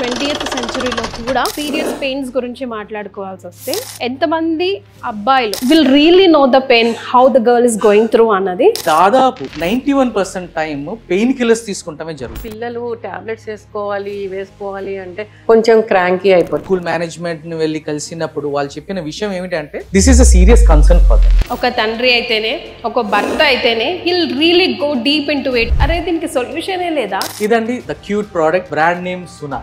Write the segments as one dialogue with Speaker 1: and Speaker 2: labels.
Speaker 1: 20th సెంచరీలో కూడా periods pains గురించి మాట్లాడుకోవాల్సి వస్తే ఎంతమంది అబ్బాయిలు will really know the pain how the girl is going through అన్నది
Speaker 2: దాదాపు 91% టైం పెయిన్ కిల్లర్స్ తీసుకుంటామే జరుగుతుంది.
Speaker 3: పిల్లలు టాబ్లెట్స్ వేసుకోవాలి అంటే కొంచెం క్రాంకీ అయిపోతుంది.
Speaker 2: స్కూల్ మేనేజ్మెంట్ ని వెళ్ళి కలిసినప్పుడు వాళ్ళు చెప్పిన విషయం ఏమిటంటే this is a serious concern for them.
Speaker 1: ఒక తండ్రి అయితేనే ఒక భర్త అయితేనే he'll really go deep into it. అరే దీనికి సొల్యూషనే లేదా?
Speaker 2: ఇదండి the cute product, brand name సునా.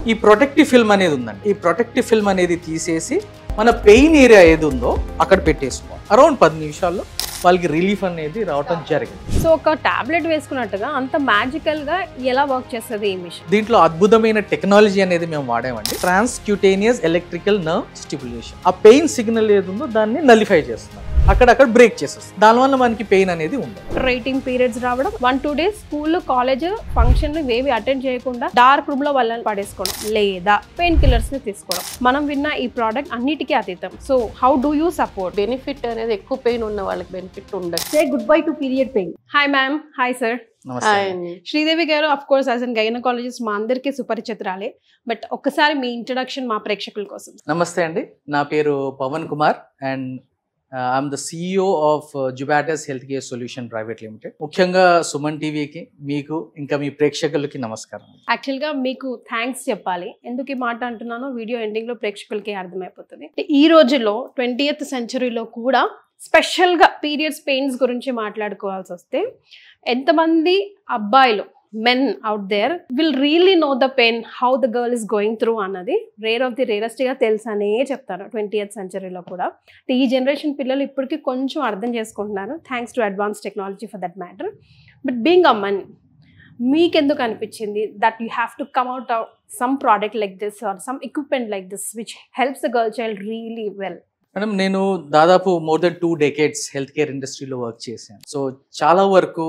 Speaker 2: ఈ ప్రొటెక్టివ్ ఫిల్మ్ అనేది ఉందండి. ఈ ప్రొటెక్టివ్ ఫిల్మ్ అనేది తీసేసి మన పెయిన్ ఏరియా ఏది ఉందో అక్కడ పెట్టేసుకోవాలి. అరౌండ్ 10 నిమిషాల్లో వాళ్ళకి రిలీఫ్ అనేది రావటం జరిగింది.
Speaker 1: సో ఒక టాబ్లెట్ వేసుకున్నట్టుగా అంత మ్యాజికల్ గా ఎలా వర్క్ చేస్తుంది ఈ మిషన్?
Speaker 2: దీంట్లో అద్భుతమైన టెక్నాలజీ అనేది మేము వాడామండి. Transcutaneous electrical nerve stimulation. ఆ పెయిన్ సిగ్నల్ ఏది ఉందో దాన్ని నలిఫై చేస్తున్నాం, అక్కడక్కడ బ్రేక్ చేసేస్తాం. దానివల్ల మనకి పెయిన్ అనేది ఉండదు.
Speaker 1: రైటింగ్ పీరియడ్స్ రావడం, 1-2 days స్కూల్ కాలేజ్ ఫంక్షన్లు ఏవి అటెండ్ చేయకుండా డార్క్ రూమ్ లో వాళ్ళని పడేసుకోవడం లేదా పెయిన్ కిల్లర్స్ ని తీసుకోవడం. మనం విన్న ఈ ప్రోడక్ట్ అన్నిటికీ అతీతం. So how do you support?
Speaker 3: Benefit అనేది ఎక్కువ పెయిన్ ఉన్న వాళ్ళకి బెనిఫిట్ ఉండదు.
Speaker 1: Say good bye to period pain. Hi ma'am. Hi sir. Sridevi గారు of course as an gynaecologist మా అందరికీ సుపరిచితురాలే. బట్ ఒక్కసారి మీ ఇంట్రడక్షన్ మా ప్రేక్షకుల కోసం.
Speaker 2: నమస్తే అండి, నా పేరు Pavan Kumar and I'm the CEO of Jubatus health care solution private limited. ముఖ్యంగా సుమన్ టీవీకి, మీకు ఇంకా మీ ప్రేక్షకులకి నమస్కారం.
Speaker 1: యాక్చువల్గా మీకు థ్యాంక్స్ చెప్పాలి. ఎందుకు ఈ మాట అంటున్నానో వీడియో ఎండింగ్ లో ప్రేక్షకులకి అర్థమైపోతుంది. ఈ రోజుల్లో 20th సెంచరీలో కూడా స్పెషల్గా పీరియడ్స్ పెయిన్స్ గురించి మాట్లాడుకోవాల్సి వస్తే ఎంతమంది అబ్బాయిలు men out there will really know the pain how the girl is going through అన్నది రేర్ ఆఫ్ ది రేరెస్ట్ గా తెలుసనే చెప్తాను. 20th సెంచరీలో కూడా ఈ జనరేషన్ పిల్లలు ఇప్పటికీ కొంచెం అర్థం చేసుకుంటున్నారు, thanks to advance technology for that matter. But being a man, మీకెందుకు అనిపించింది that you have to come out of some product like this or some equipment like this which helps the girl child really well?
Speaker 2: Madam, నేను దాదాపు more than 2 decades health care ఇండస్ట్రీలో work చేశాను. So చాలా వరకు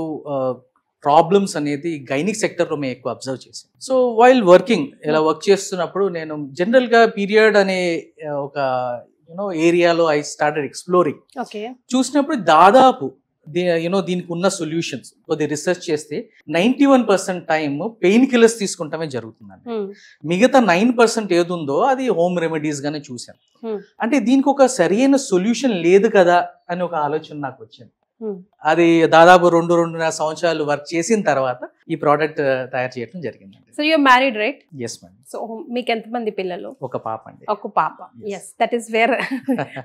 Speaker 2: problems అనేది gynaec సెక్టర్లో మేము ఎక్కువ అబ్జర్వ్ చేసాం. సో వైల్ వర్కింగ్ ఇలా వర్క్ చేస్తున్నప్పుడు నేను జనరల్గా పీరియడ్ అనే ఒక ఏరియాలో ఐ స్టార్టెడ్ ఎక్స్ప్లోరింగ్. చూసినప్పుడు దాదాపు దీనికి ఉన్న సొల్యూషన్స్ కొద్ది రీసెర్చ్ చేస్తే 91% టైం పెయిన్ కిల్లర్స్ తీసుకుంటామే జరుగుతుందండి. మిగతా 9% ఏది ఉందో అది హోమ్ రెమెడీస్ గానే చూసాను. అంటే దీనికి ఒక సరైన సొల్యూషన్ లేదు కదా అని ఒక ఆలోచన నాకు వచ్చింది. అది దాదాపు 2-2.5 సంవత్సరాలు వర్క్ చేసిన తర్వాత ఈ ప్రోడక్ట్ తయారు చేయడం జరిగింది.
Speaker 1: So you are married, right?
Speaker 2: Yes madam.
Speaker 1: So మీకు ఎంతమంది పిల్లలు?
Speaker 2: ఒక పాప అండి.
Speaker 1: ఒక పాప. Yes, that is where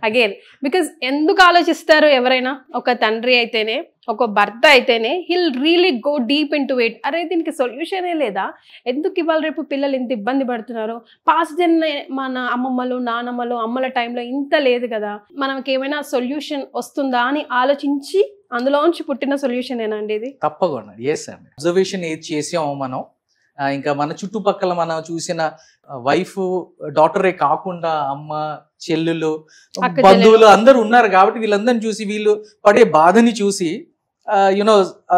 Speaker 1: again because ఎందుకు ఆలోచిస్తారు ఎవరైనా, ఒక తండ్రి అయితేనే ఒక భర్త అయితేనే he'll really go deep into it. అరే దీనికి సొల్యూషనే లేదా? ఎందుకు ఇవాళ రేపు పిల్లలు ఇంత ఇబ్బంది పడుతున్నారు? పాస్ట్ జన్ మన అమ్మమ్మలు నానమ్మలు అమ్మల టైంలో ఇంత లేదు కదా, మనకి ఏమైనా సొల్యూషన్ వస్తుందా అని ఆలోచించి అందులోంచి పుట్టిన సొల్యూషన్ ఏనండి ఇది?
Speaker 2: తప్పకుండా. ఎస్ అండి. అబ్జర్వేషన్ ఏది చేసామో మనం, ఇంకా మన చుట్టుపక్కల మనం చూసిన వైఫ్ డాటరే కాకుండా అమ్మ, చెల్లెలు, బంధువులు అందరూ ఉన్నారు కాబట్టి వీళ్ళందరిని చూసి వీళ్ళు పడే బాధని చూసి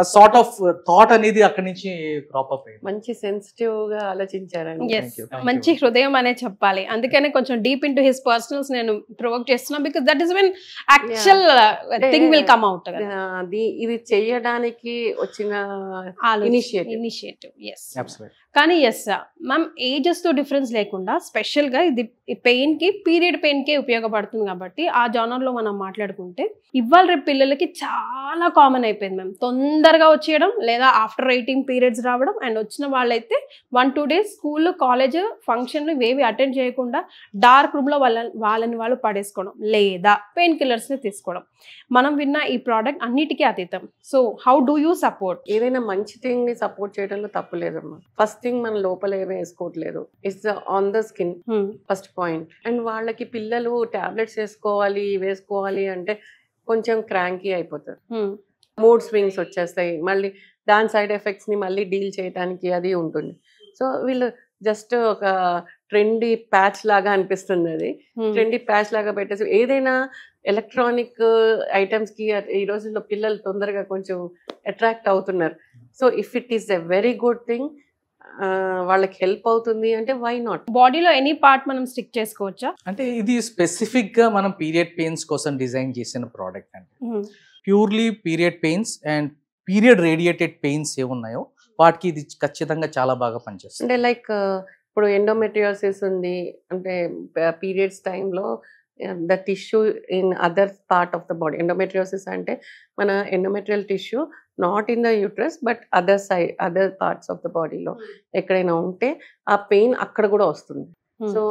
Speaker 2: సార్ట్ ఆఫ్ థాట్ అనేది అక్కడి నుంచి క్రాప్ అప్ అయింది.
Speaker 3: మంచి సెన్సిటివ్ గా ఆలోచించారండి.
Speaker 1: మంచి హృదయం అనే చెప్పాలి. అందుకనే కొంచెం deep in to his personals నేను ప్రొవోక్ చేస్తున్నా because that is when actual thing will come out.
Speaker 3: ఇది చేయడానికి వచ్చిన
Speaker 1: ఇనిషియేటివ్. ఎస్, కానీ ఎస్ మ్యామ్, ఏజెస్ తో డిఫరెన్స్ లేకుండా స్పెషల్ గా ఇది పెయిన్ కి, పీరియడ్ పెయిన్ కి ఉపయోగపడుతుంది కాబట్టి ఆ జానర్ లో మనం మాట్లాడుకుంటే ఇవాళ రేపు పిల్లలకి చాలా కామన్ అయిపోయింది మ్యామ్. తొందరగా వచ్చేయడం లేదా ఆఫ్టర్ 18 periods రావడం, అండ్ వచ్చిన వాళ్ళైతే 1-2 days స్కూల్ కాలేజ్ ఫంక్షన్లు ఏవి అటెండ్ చేయకుండా డార్క్ రూమ్ లో వాళ్ళని వాళ్ళు పడేసుకోవడం లేదా పెయిన్ కిల్లర్స్ ని తీసుకోవడం. మనం విన్న ఈ ప్రోడక్ట్ అన్నిటికీ అతీతం. So how do you support?
Speaker 3: ఏదైనా మంచి థింగ్ ని సపోర్ట్ చేయడంలో తప్పు లేదమ్మా. ఫస్ట్ థింగ్ మన లోపల ఏమీ వేసుకోవట్లేదు, it's on the skin first point. And వాళ్ళకి పిల్లలు టాబ్లెట్స్ వేసుకోవాలి అంటే కొంచెం క్రాంకీ అయిపోతారు, మూడ్ స్వింగ్స్ వచ్చేస్తాయి, మళ్ళీ దాని సైడ్ ఎఫెక్ట్స్ ని మళ్ళీ డీల్ చేయడానికి అది ఉంటుంది. సో వీళ్ళు జస్ట్ ఒక ట్రెండీ ప్యాచ్ లాగా అనిపిస్తుంది. అది ట్రెండీ ప్యాచ్ లాగా పెట్టేసి ఏదైనా ఎలక్ట్రానిక్ ఐటమ్స్ కి ఈ రోజుల్లో పిల్లలు తొందరగా కొంచెం అట్రాక్ట్ అవుతున్నారు. So if it is a very good thing, వాళ్ళకి హెల్ప్ అవుతుంది అంటే వై నాట్?
Speaker 1: బాడీలో ఎనీ పార్ట్ మనం స్టిక్ చేసుకోవచ్చా?
Speaker 2: అంటే ఇది స్పెసిఫిక్ గా మనం పీరియడ్ పెయిన్స్ కోసం డిజైన్ చేసిన ప్రోడక్ట్ అండి. Purely period pains and period radiated pains ఏమున్నాయో వాటికి ఇది ఖచ్చితంగా చాలా బాగా పనిచేస్తుంది.
Speaker 3: అంటే లైక్ ఇప్పుడు ఎండోమెట్రియోసిస్ ఉంది అంటే పీరియడ్స్ టైంలో the tissue in other part of the body. Endometriosis అంటే మన endometrial tissue not in the uterus but other parts of the బాడీలో ఎక్కడైనా ఉంటే ఆ పెయిన్ అక్కడ కూడా వస్తుంది. సో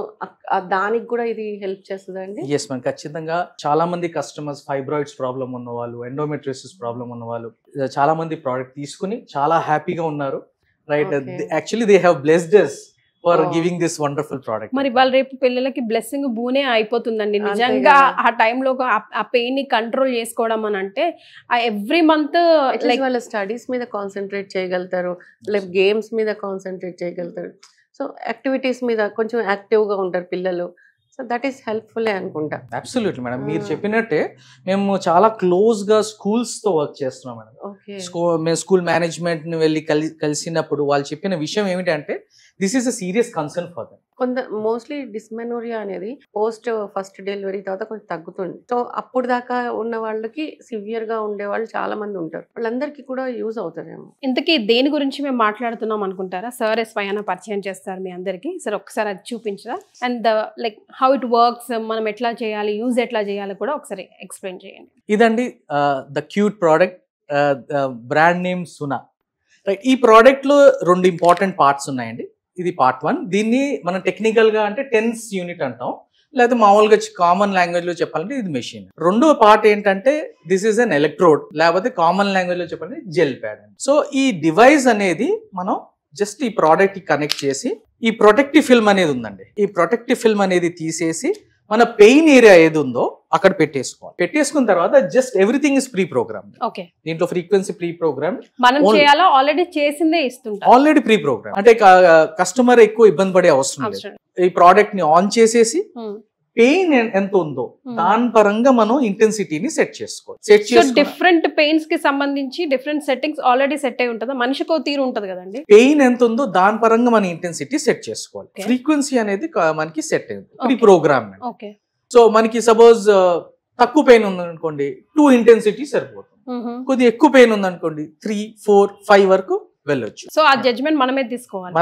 Speaker 3: దానికి కూడా ఇది హెల్ప్ చేస్తుందండి.
Speaker 2: ఎస్ మ్యామ్, ఖచ్చితంగా చాలా మంది కస్టమర్స్ ఫైబ్రాయిడ్స్ ప్రాబ్లం ఉన్న వాళ్ళు, ఎండోమెట్రియోసిస్ ప్రాబ్లం ఉన్న వాళ్ళు చాలా మంది ప్రోడక్ట్ తీసుకుని చాలా హ్యాపీగా ఉన్నారు. Right, actually they have blessed us for giving this wonderful product.
Speaker 1: మరి వాళ్ళ రేపు పిల్లలకి బ్లెస్సింగ్ బూనే అయిపోతుందండి నిజంగా. ఆ టైంలో ఆ పెయిన్ ని కంట్రోల్ చేసుకోవడం అని అంటే ఎవ్రీ మంత్
Speaker 3: లైక్ వాళ్ళ స్టడీస్ మీద కాన్సన్ట్రేట్ చేయగలుగుతారు, లైక్ గేమ్స్ మీద కాన్సన్ట్రేట్ చేయగలుగుతారు. సో యాక్టివిటీస్ మీద కొంచెం యాక్టివ్గా ఉంటారు పిల్లలు. సో దట్ ఈస్ హెల్ప్ఫుల్ అనుకుంటా.
Speaker 2: అబ్సల్యూట్లీ మేడం, మీరు చెప్పినట్టే మేము చాలా క్లోజ్ గా స్కూల్స్ తో వర్క్ చేస్తున్నాం మేడం. మేము స్కూల్ మేనేజ్మెంట్ ని వెళ్ళి కలిసినప్పుడు వాళ్ళు చెప్పిన విషయం ఏమిటంటే this is a serious concern for them.
Speaker 3: Mostly dysmenorrhoea అనేది పోస్ట్ ఫస్ట్ డెలివరీ తర్వాత కొంచెం తగ్గుతుంది. సో అప్పుడు దాకా ఉన్న వాళ్ళకి సివియర్ గా ఉండే వాళ్ళు చాలా మంది ఉంటారు, వాళ్ళందరికీ కూడా యూజ్ అవుతారేమో.
Speaker 1: ఇంతకీ దేని గురించి మేము మాట్లాడుతున్నాం అనుకుంటారా? సార్ స్వయాన పరిచయం చేస్తారు మీ అందరికి. సార్ ఒకసారి అది చూపించరా? And like how it works, మనం ఎట్లా చేయాలి, యూజ్ ఎట్లా చేయాలి కూడా ఒకసారి ఎక్స్ప్లెయిన్ చేయండి.
Speaker 2: ఇదండి the cute product, brand name సునా. రైట్, ఈ ప్రోడక్ట్ లో 2 ఇంపార్టెంట్ పార్ట్స్ ఉన్నాయండి. ఇది పార్ట్ 1. దీన్ని మనం టెక్నికల్ గా అంటే టెన్స్ యూనిట్ అంటాం, లేకపోతే మామూలుగా కామన్ లాంగ్వేజ్ లో చెప్పాలంటే ఇది మెషిన్. రెండో పార్ట్ ఏంటంటే దిస్ ఈస్ అన్ ఎలక్ట్రోడ్, లేకపోతే కామన్ లాంగ్వేజ్ లో చెప్పాలంటే జెల్ ప్యాడ్. సో ఈ డివైస్ అనేది మనం జస్ట్ ఈ ప్రోడక్ట్ కి కనెక్ట్ చేసి ఈ ప్రొటెక్టివ్ ఫిల్మ్ అనేది ఉందండి, ఈ ప్రొటెక్టివ్ ఫిల్మ్ అనేది తీసేసి మన పెయిన్ ఏరియా ఏది ఉందో అక్కడ పెట్టేసుకోవాలి. పెట్టేసుకున్న తర్వాత just everything is pre programme.
Speaker 1: Okay,
Speaker 2: దీంట్లో ఫ్రీక్వెన్సీ ప్రీ ప్రోగ్రామ్
Speaker 1: మనం చేయాలా, ఆల్రెడీ చేసిందే ఇస్తుంటాం.
Speaker 2: ఆల్రెడీ ప్రీ ప్రోగ్రామ్ అంటే కస్టమర్ ఎక్కువ ఇబ్బంది పడే అవసరం లేదు. ఈ ప్రోడక్ట్ ని ఆన్ చేసేసి పెయిన్ ఎంత ఉందో దాని పరంగా మనం ఇంటెన్సిటీని సెట్ చేసుకోవాలి.
Speaker 1: డిఫరెంట్ పెయిన్స్ కి సంబంధించి డిఫరెంట్ సెట్టింగ్స్ ఆల్రెడీ సెట్ అయి ఉంటుందా? మనిషికో తీరు ఉంటది కదండి.
Speaker 2: పెయిన్ ఎంత ఉందో దాని పరంగా మన ఇంటెన్సిటీ సెట్ చేసుకోవాలి. ఫ్రీక్వెన్సీ అనేది మనకి సెట్ అయింది ప్రీ ప్రోగ్రామ్. సో మనకి సపోజ్ తక్కువ పెయిన్ ఉందనుకోండి 2 ఇంటెన్సిటీ సరిపోతుంది. కొద్దిగా ఎక్కువ పెయిన్ ఉందనుకోండి 3, 4, 5 వరకు వెళ్ళొచ్చు.
Speaker 1: సో ఆ జడ్జ్మెంట్ మనమే తీసుకోవాలి.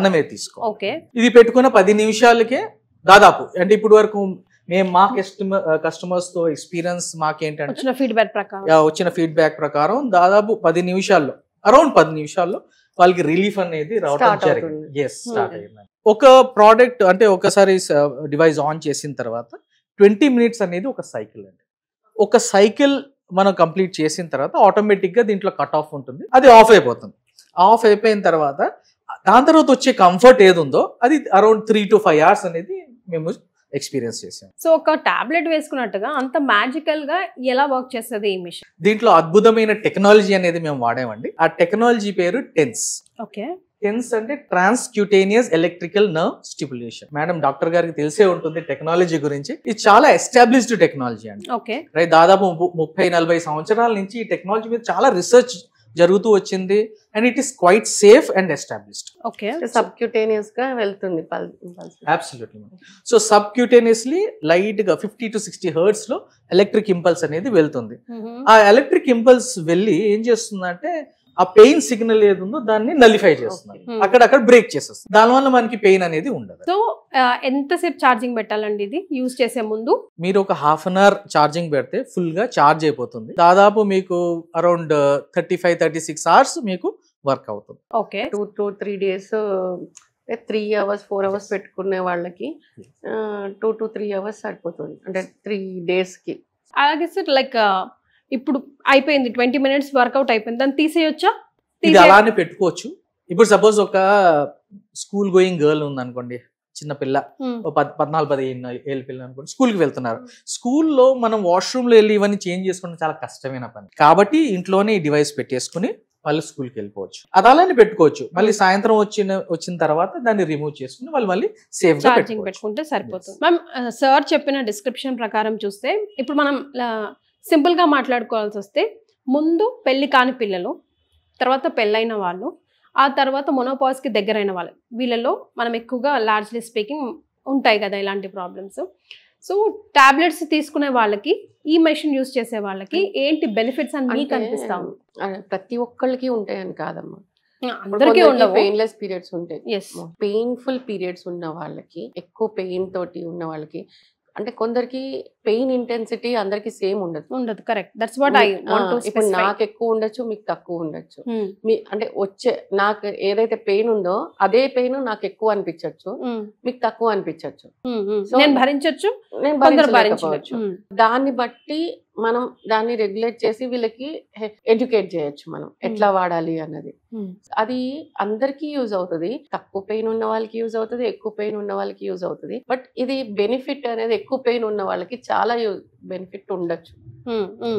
Speaker 1: ఓకే,
Speaker 2: ఇది పెట్టుకున్న 10 నిమిషాలకే దాదాపు, అంటే ఇప్పుడు వరకు మేము మా కస్టమర్స్ తో ఎక్స్పీరియన్స్ మాకేంటంటే వచ్చిన ఫీడ్బ్యాక్ ప్రకారం దాదాపు 10 నిమిషాల్లో, అరౌండ్ 10 నిమిషాల్లో వాళ్ళకి రిలీఫ్ అనేది రావడం జరిగింది. స్టార్ట్ అయింది. ఒక ప్రోడక్ట్ అంటే ఒకసారి డివైస్ ఆన్ చేసిన తర్వాత 20 మినిట్స్ అనేది ఒక సైకిల్ అండి. ఒక సైకిల్ మనం కంప్లీట్ చేసిన తర్వాత ఆటోమేటిక్ గా దీంట్లో కట్ ఆఫ్ ఉంటుంది, అది ఆఫ్ అయిపోతుంది. ఆఫ్ అయిపోయిన తర్వాత దాని తర్వాత వచ్చే కంఫర్ట్ ఏది ఉందో అది అరౌండ్ 3 to 5 hours అనేది మేము ఎక్స్పీరియన్స్ చేసాం.
Speaker 1: సో ఒక టాబ్లెట్ వేసుకున్నట్టుగా అంత మ్యాజికల్ గా ఎలా వర్క్ చేస్తుంది ఈ మిషన్?
Speaker 2: దీంట్లో అద్భుతమైన టెక్నాలజీ అనేది మేము వాడామండి. ఆ టెక్నాలజీ పేరు టెన్స్.
Speaker 1: ఓకే,
Speaker 2: టెన్స్ అంటే transcutaneous electrical nerve stimulation. Madam doctor గారికి తెలిసే ఉంటుంది టెక్నాలజీ గురించి. ఇది చాలా ఎస్టాబ్లిష్డ్ టెక్నాలజీ అండి.
Speaker 1: ఓకే,
Speaker 2: రైట్, దాదాపు 30-40 సంవత్సరాల నుంచి ఈ టెక్నాలజీ మీద చాలా రీసెర్చ్ జరుగుతూ వచ్చింది and it is quite safe and established.
Speaker 1: Okay,
Speaker 3: subcutaneous గా వెళ్తుంది.
Speaker 2: అబ్సల్యూట్లీ. సో సబ్క్యూటేనియస్లీ లైట్ గా 50 to 60 హెర్ట్జ్ లో ఎలక్ట్రిక్ ఇంపల్స్ అనేది వెళ్తుంది. ఆ ఎలక్ట్రిక్ ఇంపల్స్ వెళ్ళి ఏం చేస్తుందంటే ఆ పెయిన్ సిగ్నల్ ఏది ఉందో దాన్ని నలిఫై చేస్తుంది, అక్కడక్కడ బ్రేక్ చేసేస్తుంది. దానివల్ల మనకి పెయిన్ అనేది ఉండదు.
Speaker 1: సో ఎంతసేపు ఛార్జింగ్ పెట్టాలండి ఇది యూజ్ చేసే ముందు?
Speaker 2: మీరు ఒక 1/2 hour ఛార్జింగ్ పెడితే ఫుల్ గా ఛార్జ్ అయిపోతుంది. దాదాపు మీకు అరౌండ్ 35-36 hours మీకు వర్క్ అవుతుంది.
Speaker 1: Okay,
Speaker 3: 2 to 3 days 3 hours 4 hours పెట్టుకునే వాళ్ళకి 2 to 3 hours సరిపోతుంది, అంటే 3 days కి.
Speaker 1: అలాగే సార్ లైక్ ఇప్పుడు అయిపోయింది 20 minutes వర్కౌట్ అయిపోయింది, దాన్ని తీసేయొచ్చా?
Speaker 2: ఇది అలానే పెట్టుకోవచ్చు. ఇప్పుడు సపోజ్ ఒక స్కూల్ గోయింగ్ గర్ల్ ఉంది అనుకోండి, చిన్న పిల్ల 14-15 ఏళ్ళ పిల్ల అనుకోండి, స్కూల్ కి వెళ్తున్నారు. స్కూల్లో మనం వాష్రూమ్ లో వెళ్ళి ఇవన్నీ చేంజ్ చేసుకోవడం చాలా కష్టమైన పని. కాబట్టి ఇంట్లోనే ఈ డివైస్ పెట్టేసుకుని వాళ్ళు స్కూల్కి వెళ్ళిపోవచ్చు. అది అలానే పెట్టుకోవచ్చు. మళ్ళీ సాయంత్రం వచ్చిన తర్వాత దాన్ని రిమూవ్ చేసుకుని వాళ్ళు మళ్ళీ సేఫ్ గా
Speaker 1: పెట్టుకుంటే సరిపోతుంది. మ్యామ్ సార్ చెప్పిన డిస్క్రిప్షన్ ప్రకారం చూస్తే ఇప్పుడు మనం సింపుల్ గా మాట్లాడుకోవాల్సి వస్తే ముందు పెళ్లి కాని పిల్లలు, తర్వాత పెళ్ళైన వాళ్ళు, ఆ తర్వాత మొనోపాజ్ కి దగ్గరైన వాళ్ళు, వీళ్ళలో మనం ఎక్కువగా లార్జ్లీ స్పీకింగ్ ఉంటాయి కదా ఇలాంటి ప్రాబ్లమ్స్. సో టాబ్లెట్స్ తీసుకునే వాళ్ళకి ఈ మెషిన్ యూజ్ చేసే వాళ్ళకి ఏంటి బెనిఫిట్స్ అని మీకు అనిపిస్తాము?
Speaker 3: ప్రతి ఒక్కళ్ళకి ఉంటాయని కాదమ్మా.
Speaker 1: అందరికీ ఉండవు.
Speaker 3: పెయిన్లెస్ పీరియడ్స్ ఉంటాయి.
Speaker 1: ఎస్
Speaker 3: పెయిన్ఫుల్ పీరియడ్స్ ఉన్న వాళ్ళకి, ఎక్కువ పెయిన్ తోటి ఉన్న వాళ్ళకి, అంటే కొందరికి పెయిన్ ఇంటెన్సిటీ అందరికి సేమ్ ఉండదు.
Speaker 1: Correct, that's what I want to
Speaker 3: ఇప్పుడు
Speaker 1: స్పెసిఫై.
Speaker 3: నాకు ఎక్కువ ఉండొచ్చు, మీకు తక్కువ ఉండొచ్చు. అంటే నాకు ఏదైతే పెయిన్ ఉందో అదే పెయిన్ నాకు ఎక్కువ అనిపించవచ్చు, మీకు తక్కువ అనిపించవచ్చు.
Speaker 1: నేను భరించవచ్చు,
Speaker 3: నేను
Speaker 1: కొందరు
Speaker 3: భరించలేకపోవచ్చు.
Speaker 1: భరించవచ్చు.
Speaker 3: దాన్ని బట్టి మనం దాన్ని రెగ్యులేట్ చేసి వీళ్ళకి ఎడ్యుకేట్ చేయొచ్చు మనం ఎట్లా వాడాలి అన్నది. అది అందరికీ యూజ్ అవుతుంది. తక్కువ పెయిన్ ఉన్న వాళ్ళకి యూజ్ అవుతుంది, ఎక్కువ పెయిన్ ఉన్న వాళ్ళకి యూజ్ అవుతుంది. బట్ ఇది బెనిఫిట్ అనేది ఎక్కువ పెయిన్ ఉన్న వాళ్ళకి చాలా బెనిఫిట్ ఉండొచ్చు.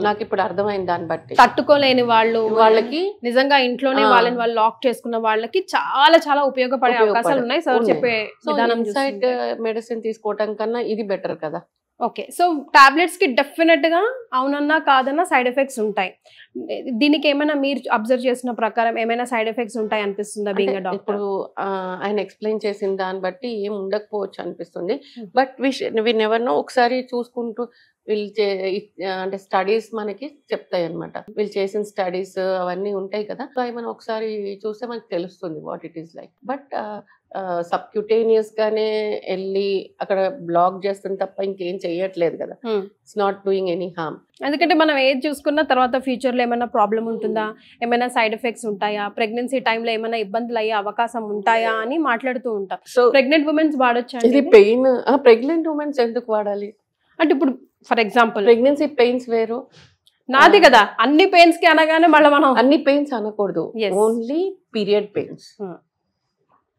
Speaker 3: నాకు ఇప్పుడు అర్థమైంది. దాన్ని బట్టి
Speaker 1: తట్టుకోలేని వాళ్ళకి నిజంగా ఇంట్లోనే వాళ్ళని వాళ్ళు లాక్ చేసుకున్న వాళ్ళకి చాలా చాలా ఉపయోగపడే అవకాశాలు ఉన్నాయి సార్ చెప్పే విధానం.
Speaker 3: ఇన్సైడ్ మెడిసిన్ తీసుకోవటం కన్నా ఇది బెటర్ కదా.
Speaker 1: ఓకే, సో టాబ్లెట్స్ కి డెఫినెట్ గా అవునన్నా కాదన్నా సైడ్ ఎఫెక్ట్స్ ఉంటాయి. దీనికి ఏమైనా మీరు అబ్జర్వ్ చేసిన ప్రకారం ఏమైనా సైడ్ ఎఫెక్ట్స్ ఉంటాయి అనిపిస్తుందా బీయింగ్ డాక్టర్?
Speaker 3: ఇప్పుడు ఆయన ఎక్స్ప్లెయిన్ చేసిన దాన్ని బట్టి ఏం ఉండకపోవచ్చు అనిపిస్తుంది. But we never know. ఒకసారి చూసుకుంటూ వీళ్ళు అంటే స్టడీస్ మనకి చెప్తాయి అనమాట. వీళ్ళు చేసిన స్టడీస్ అవన్నీ ఉంటాయి కదా. సో అవి మనం ఒకసారి చూస్తే మనకి తెలుస్తుంది what it is like. But subcutaneous గానే వెళ్ళి అక్కడ బ్లాక్ చేస్తుంది తప్ప ఇంకేం చెయ్యట్లేదు కదా. It's not doing any harm.
Speaker 1: ఎందుకంటే మనం ఏది చూసుకున్న తర్వాత ఫ్యూచర్ లో ఏమైనా ప్రాబ్లం ఉంటుందా, ఏమైనా సైడ్ ఎఫెక్ట్స్ ఉంటాయా, ప్రెగ్నెన్సీ టైంలో ఏమైనా ఇబ్బందులు అయ్యే అవకాశం ఉంటాయా అని మాట్లాడుతూ ఉంటాం. సో ప్రెగ్నెంట్ ఉమెన్స్ వాడొచ్చా?
Speaker 3: ఇది పెయిన్ ప్రెగ్నెంట్ ఉమెన్స్ ఎందుకు వాడాలి
Speaker 1: అంటే ఇప్పుడు ఫర్ ఎగ్జాంపుల్
Speaker 3: ప్రెగ్నెన్సీ పెయిన్స్ వేరు,
Speaker 1: నాది కదా అన్ని పెయిన్స్ కి అనగానే మళ్ళీ మనం
Speaker 3: అన్ని పెయిన్స్ అనకూడదు. Only period pains.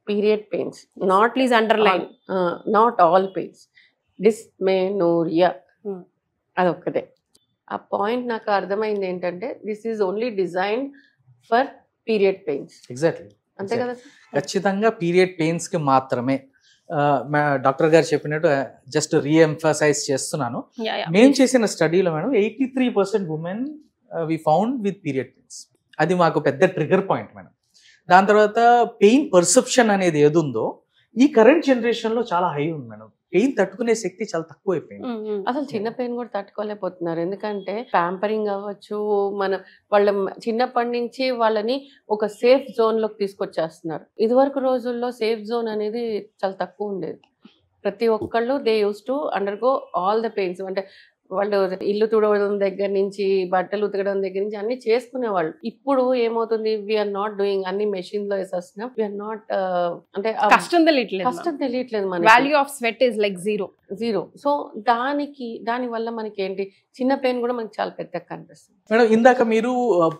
Speaker 3: Period pains, not
Speaker 1: please underline,
Speaker 3: not all pains. Dysmenorrhoea అదొక్కటే. ఆ పాయింట్ నాకు అర్థమైంది ఏంటంటే this is only designed for period pains.
Speaker 2: Exactly,
Speaker 3: అంతే కదా. ఖచ్చితంగా
Speaker 2: పీరియడ్ పెయిన్స్ కి మాత్రమే. డాక్టర్ గారు చెప్పినట్టు జస్ట్ రీఎంఫసైజ్ చేస్తున్నాను. మేము చేసిన స్టడీలో madam 83% women we found with period pains. అది మాకు పెద్ద ట్రిగర్ పాయింట్ మేడం. దాని తర్వాత పెయిన్ పర్సెప్షన్ అనేది ఏది ఉందో ఈ కరెంట్ జనరేషన్ లో చాలా హై ఉంది మేడం. పెయిన్ తట్టుకునే శక్తి చాలా తక్కువ అయిపోయింది.
Speaker 3: అసలు చిన్న పెయిన్ కూడా తట్టుకోలేకపోతున్నారు. ఎందుకంటే ప్యాంపరింగ్ అవ్వచ్చు, వాళ్ళ చిన్నప్పటి నుంచి వాళ్ళని ఒక సేఫ్ జోన్ లోకి తీసుకొచ్చేస్తున్నారు. ఇదివరకు రోజుల్లో సేఫ్ జోన్ అనేది చాలా తక్కువ ఉండేది. ప్రతి ఒక్కళ్ళు they use to undergo all the pains. అంటే వాళ్ళు ఇల్లు తుడవడం దగ్గర నుంచి, బట్టలు ఉతకడం దగ్గర నుంచి అన్ని చేసుకునేవాళ్ళు. ఇప్పుడు ఏమవుతుంది, వీఆర్ నాట్ డూయింగ్, అన్ని మెషిన్ లో వేసేస్తున్నాం. వీఆర్ నాట్ అంటే
Speaker 1: కష్టం తెలియట్లేదు.
Speaker 3: మన
Speaker 1: value of sweat is like zero.
Speaker 3: So దాని వల్ల మనకి ఏంటి, చిన్న పెయిన్ కూడా మనకి చాలా పెద్దగా కనిపిస్తుంది.
Speaker 2: మేడం ఇందాక మీరు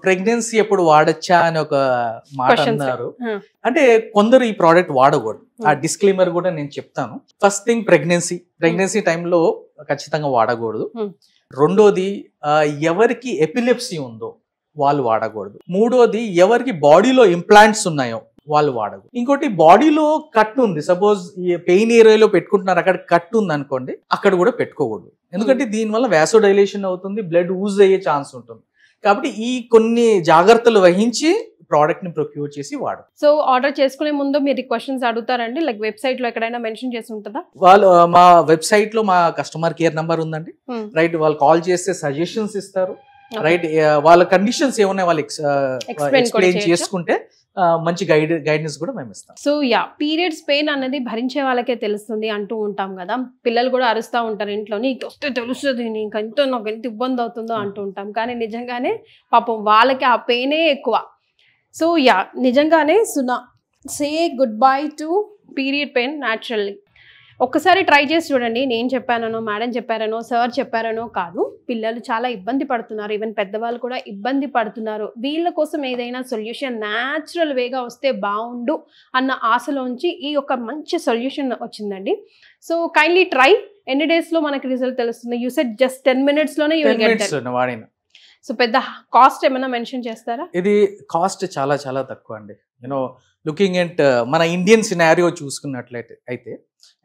Speaker 2: ప్రెగ్నెన్సీ ఎప్పుడు వాడచ్చా అని ఒక మాట అన్నారు. అంటే కొందరు ఈ ప్రోడక్ట్ వాడకూడదు. ఆ డిస్క్లైమర్ కూడా నేను చెప్తాను. ఫస్ట్ థింగ్ ప్రెగ్నెన్సీ టైంలో ఖచ్చితంగా వాడకూడదు. రెండోది ఎవరికి ఎపిలెప్సీ ఉందో వాళ్ళు వాడకూడదు. మూడోది ఎవరికి బాడీలో ఇంప్లాంట్స్ ఉన్నాయో వాళ్ళు వాడకూడదు. ఇంకోటి బాడీలో కట్ ఉంది, సపోజ్ ఈ పెయిన్ ఏరియాలో పెట్టుకుంటున్నారు, అక్కడ కట్ ఉంది అనుకోండి, అక్కడ కూడా పెట్టుకోకూడదు. ఎందుకంటే దీనివల్ల వ్యాసోడైలేషన్ అవుతుంది, బ్లడ్ యూజ్ అయ్యే ఛాన్స్ ఉంటుంది. కాబట్టి ఈ కొన్ని జాగ్రత్తలు వహించి ప్రోడక్ట్ ని ప్రొక్యూర్ చేసి వాడు.
Speaker 1: సో ఆర్డర్ చేసుకునే ముందు మీరు క్వశ్చన్స్ అడుగుతారండి, లైక్ వెబ్సైట్ లో ఎక్కడైనా మెన్షన్ చేసి ఉంటుందా?
Speaker 2: వాళ్ళు మా వెబ్సైట్ లో మా కస్టమర్ కేర్ నంబర్ ఉందండి, రైట్. వాళ్ళు కాల్ చేస్తే సజెషన్స్ ఇస్తారు, రైట్. వాళ్ళ కండిషన్స్ ఏమున్నాయి వాళ్ళు ఎక్స్ప్లెయిన్ చేసుకుంటే మంచి గైడెన్స్ కూడా మేము ఇస్తాం.
Speaker 1: సో పీరియడ్స్ పెయిన్ అనేది భరించే వాళ్ళకే తెలుస్తుంది అంటూ ఉంటాం కదా. పిల్లలు కూడా అరుస్తూ ఉంటారు ఇంట్లో, నీకు వస్తే తెలుస్తుంది, నీకు నాకు ఎంత ఇబ్బంది అవుతుందో అంటూ ఉంటాం. కానీ నిజంగానే పాపం వాళ్ళకి ఆ పెయినే ఎక్కువ. సో నిజంగానే సే good bye to period pain naturally. ఒక్కసారి ట్రై చేసి చూడండి. నేను చెప్పానో, మేడం చెప్పారనో, సార్ చెప్పారనో కాదు, పిల్లలు చాలా ఇబ్బంది పడుతున్నారు, ఈవెన్ పెద్దవాళ్ళు కూడా ఇబ్బంది పడుతున్నారు. వీళ్ళ కోసం ఏదైనా సొల్యూషన్ న్యాచురల్ వేగా వస్తే బాగుండు అన్న ఆశలోంచి ఈ ఒక మంచి సొల్యూషన్ వచ్చిందండి. So kindly try. ఎన్ని డేస్ లో మనకి రిజల్ట్ తెలుస్తుంది? యూ సెడ్ జస్ట్ 10 minutes లోనే యూ విల్ గెట్ దట్.
Speaker 2: వాడిన
Speaker 1: సో పెద్ద కాస్ట్ ఏమైనా మెన్షన్ చేస్తారా?
Speaker 2: ఇది కాస్ట్ చాలా చాలా తక్కువ అండి. యూనో లుకింగ్ ఎట్ మన ఇండియన్ సినారియో చూసుకున్నట్లయితే అయితే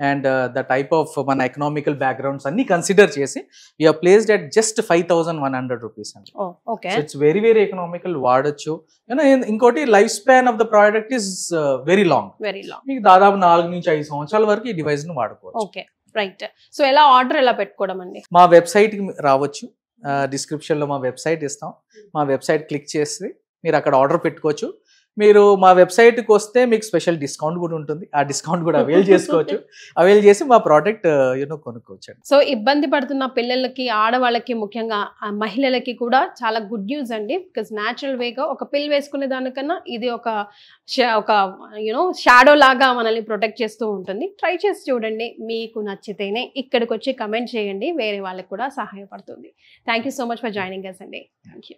Speaker 2: అండ్ ద టైప్ ఆఫ్ మన ఎకనామికల్ బ్యాక్గ్రౌండ్స్ అన్ని కన్సిడర్ చేసి we are placed at just 5,100 rupees అండి. ఇట్స్ వెరీ వెరీ ఎకనామికల్, వాడచ్చు. ఇంకోటి life span of the product is very long. మీకు దాదాపు 4 నుంచి 5 సంవత్సరాల వరకు ఈ డివైస్ ను వాడుకోవచ్చు.
Speaker 1: Okay, right. సో ఎలా ఆర్డర్ ఎలా పెట్టుకోవడం అండి?
Speaker 2: మా వెబ్సైట్ కి రావచ్చు, డిస్క్రిప్షన్ లో మా వెబ్సైట్ ఇస్తాం. మా వెబ్సైట్ క్లిక్ చేసి మీరు అక్కడ ఆర్డర్ పెట్టుకోవచ్చు. మీరు మా వెబ్సైట్కి వస్తే మీకు స్పెషల్ డిస్కౌంట్ కూడా ఉంటుంది. ఆ డిస్కౌంట్ కూడా అవైల్ చేసుకోవచ్చు. అవైల్ చేసి మా ప్రోడక్ట్ కొనుక్కోవచ్చు.
Speaker 1: సో ఇబ్బంది పడుతున్న పిల్లలకి, ఆడవాళ్ళకి, ముఖ్యంగా మహిళలకి కూడా చాలా గుడ్ న్యూస్ అండి. బికాస్ న్యాచురల్ వేగా ఒక పిల్ వేసుకునే దానికన్నా ఇది ఒక షాడో లాగా మనల్ని ప్రొటెక్ట్ చేస్తూ ఉంటుంది. ట్రై చేసి చూడండి, మీకు నచ్చితేనే ఇక్కడికి వచ్చి కమెంట్ చేయండి, వేరే వాళ్ళకి కూడా సహాయపడుతుంది. Thank you so much for joining us అండి. Thank you.